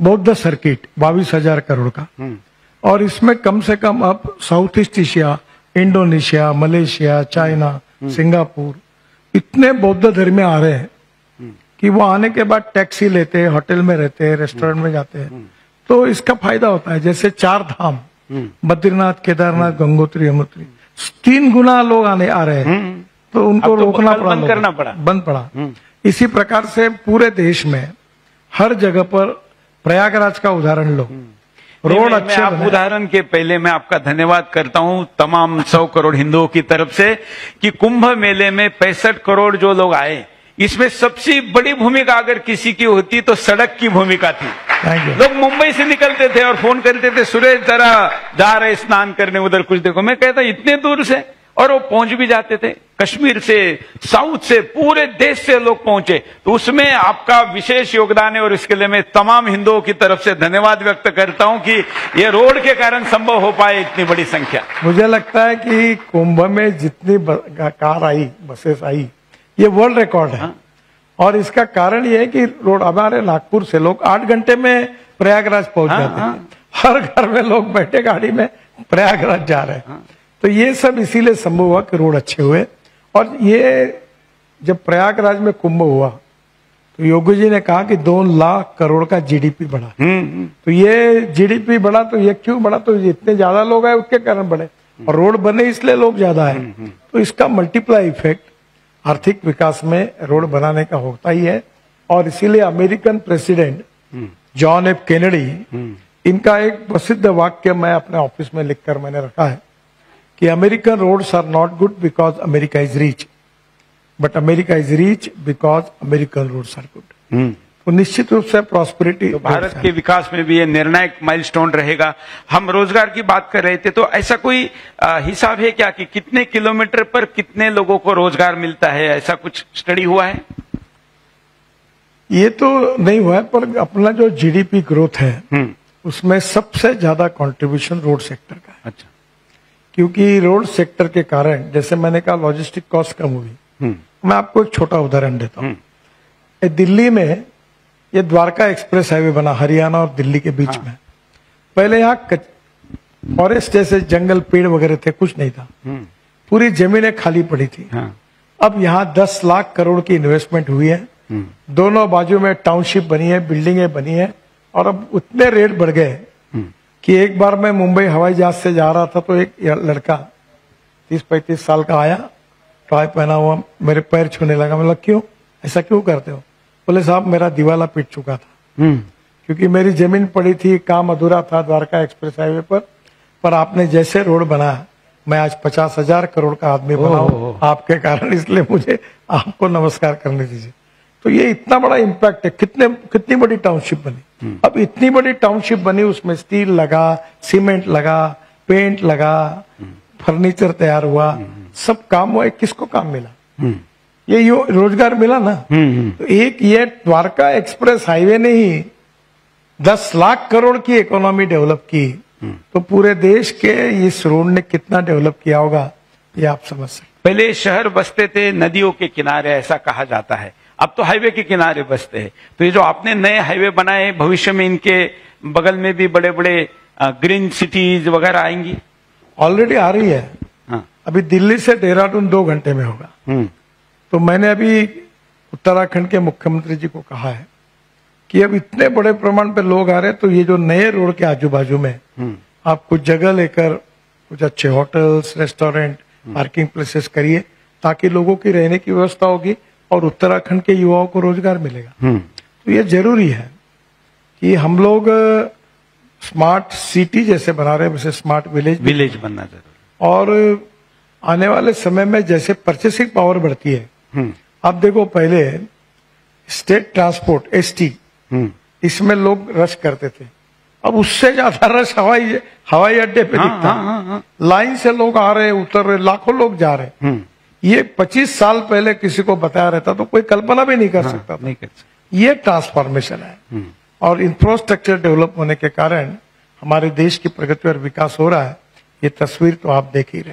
बौद्ध सर्किट 22,000 करोड़ का, और इसमें कम से कम अब south east Asia, Indonesia, Malaysia, China, Singapore, इतने बौद्ध धर्मी आ रहे हैं कि वो आने के बाद टैक्सी लेते हैं, होटल में रहते हैं, रेस्टोरेंट में जाते हैं, तो इसका फायदा होता है। जैसे 4 धाम, बद्रीनाथ, केदारनाथ, गंगोत्री, यमुनोत्री, 3 गुना लोग आ रहे हैं, तो उनको रोकना पड़ा, बंद पड़ा। इसी प्रकार से पूरे देश में हर जगह पर प्रयागराज का उदाहरण लो, रोड अच्छे आप उदाहरण के पहले मैं आपका धन्यवाद करता हूं तमाम 100 करोड़ हिंदुओं की तरफ से कि कुंभ मेले में 65 करोड़ जो लोग आए, इसमें सबसे बड़ी भूमिका अगर किसी की होती तो सड़क की भूमिका थी। लोग मुंबई से निकलते थे और फोन करते थे, सुरेश जरा जा रहे स्नान करने उधर कुछ देखो। मैं कहता इतने दूर से, और वो पहुंच भी जाते थे, कश्मीर से, साउथ से, पूरे देश से लोग पहुंचे। तो उसमें आपका विशेष योगदान है और इसके लिए मैं तमाम हिंदुओं की तरफ से धन्यवाद व्यक्त करता हूं कि ये रोड के कारण संभव हो पाए इतनी बड़ी संख्या। मुझे लगता है कि कुंभ में जितनी कार आई, बसेस आई, ये वर्ल्ड रिकॉर्ड है। और इसका कारण ये है कि रोड, हमारे नागपुर से लोग 8 घंटे में प्रयागराज पहुंच जाते हैं। हर घर में लोग बैठे गाड़ी में प्रयागराज जा रहे हैं। तो ये सब इसीलिए संभव हुआ कि रोड अच्छे हुए। और ये जब प्रयागराज में कुंभ हुआ तो योगी जी ने कहा कि 2 लाख करोड़ का जीडीपी बढ़ा। तो ये जीडीपी बढ़ा, तो ये क्यों बढ़ा? तो इतने ज्यादा लोग आए उसके कारण बढ़े, और रोड बने इसलिए लोग ज्यादा आए। तो इसका मल्टीप्लाई इफेक्ट आर्थिक विकास में रोड बनाने का होता ही है। और इसीलिए American president John F Kennedy, इनका एक प्रसिद्ध वाक्य मैं अपने ऑफिस में लिखकर मैंने रखा है कि American roads are not good because America is rich, but America is rich because American roads are good. तो निश्चित रूप से प्रॉस्पेरिटी, तो भारत के विकास में भी ये निर्णायक माइलस्टोन रहेगा। हम रोजगार की बात कर रहे थे, तो ऐसा कोई हिसाब है क्या कि कितने किलोमीटर पर कितने लोगों को रोजगार मिलता है? ऐसा कुछ स्टडी हुआ है? ये तो नहीं हुआ है, पर अपना जो जीडीपी ग्रोथ है उसमें सबसे ज्यादा कंट्रीब्यूशन रोड सेक्टर का है। अच्छा। क्योंकि रोड सेक्टर के कारण, जैसे मैंने कहा, लॉजिस्टिक कॉस्ट कम हुई। मैं आपको एक छोटा उदाहरण देता हूँ। दिल्ली में ये द्वारका एक्सप्रेस हाईवे बना, हरियाणा और दिल्ली के बीच में। पहले यहाँ फॉरेस्ट जैसे जंगल, पेड़ वगैरह थे, कुछ नहीं था, पूरी जमीनें खाली पड़ी थी। अब यहाँ 10 लाख करोड़ की इन्वेस्टमेंट हुई है, दोनों बाजू में टाउनशिप बनी है, बिल्डिंगें बनी है, और अब उतने रेट बढ़ गए कि एक बार मैं मुंबई हवाई जहाज से जा रहा था तो एक लड़का 30-35 साल का आया, टाई पहना हुआ, मेरे पैर छूने लगा। मैं क्यों, ऐसा क्यों करते हो? बोले साहब मेरा दिवाला पीट चुका था, क्योंकि मेरी जमीन पड़ी थी, काम अधूरा था द्वारका एक्सप्रेस हाईवे पर आपने जैसे रोड बनाया, मैं आज 50,000 करोड़ का आदमी बना हूं आपके कारण, इसलिए मुझे आपको नमस्कार करने दीजिए। तो ये इतना बड़ा इम्पैक्ट है। कितनी बड़ी टाउनशिप बनी। अब इतनी बड़ी टाउनशिप बनी, उसमें स्टील लगा, सीमेंट लगा, पेंट लगा, फर्नीचर तैयार हुआ, सब काम हुआ। किसको काम मिला? ये रोजगार मिला ना। तो एक ये द्वारका एक्सप्रेस हाईवे ने ही 10 लाख करोड़ की इकोनॉमी डेवलप की। तो पूरे देश के इस रोड ने कितना डेवलप किया होगा ये आप समझ सकते। पहले शहर बसते थे नदियों के किनारे, ऐसा कहा जाता है, अब तो हाईवे के किनारे बसते हैं। तो ये जो आपने नए हाईवे बनाए, भविष्य में इनके बगल में भी बड़े बड़े ग्रीन सिटीज वगैरह आएंगी? ऑलरेडी आ रही है। अभी दिल्ली से देहरादून 2 घंटे में होगा। तो मैंने अभी उत्तराखंड के मुख्यमंत्री जी को कहा है कि अब इतने बड़े प्रमाण पे लोग आ रहे हैं, तो ये जो नए रोड के आजू बाजू में आप कुछ जगह लेकर कुछ अच्छे होटल्स, रेस्टोरेंट, पार्किंग प्लेसेस करिए, ताकि लोगों की रहने की व्यवस्था होगी और उत्तराखंड के युवाओं को रोजगार मिलेगा। तो ये जरूरी है कि हम लोग स्मार्ट सिटी जैसे बना रहे हैं, वैसे स्मार्ट विलेज बनना जरूरी। और आने वाले समय में जैसे परचेसिंग पावर बढ़ती है, आप देखो पहले स्टेट ट्रांसपोर्ट एसटी, इसमें लोग रश करते थे, अब उससे ज्यादा रश हवाई अड्डे पे दिखता है। लाइन से लोग आ रहे, उतर रहे, लाखों लोग जा रहे। ये 25 साल पहले किसी को बताया रहता तो कोई कल्पना भी नहीं कर सकता था। ये ट्रांसफॉर्मेशन है। और इंफ्रास्ट्रक्चर डेवलप होने के कारण हमारे देश की प्रगति और विकास हो रहा है। ये तस्वीर तो आप देख ही रहे।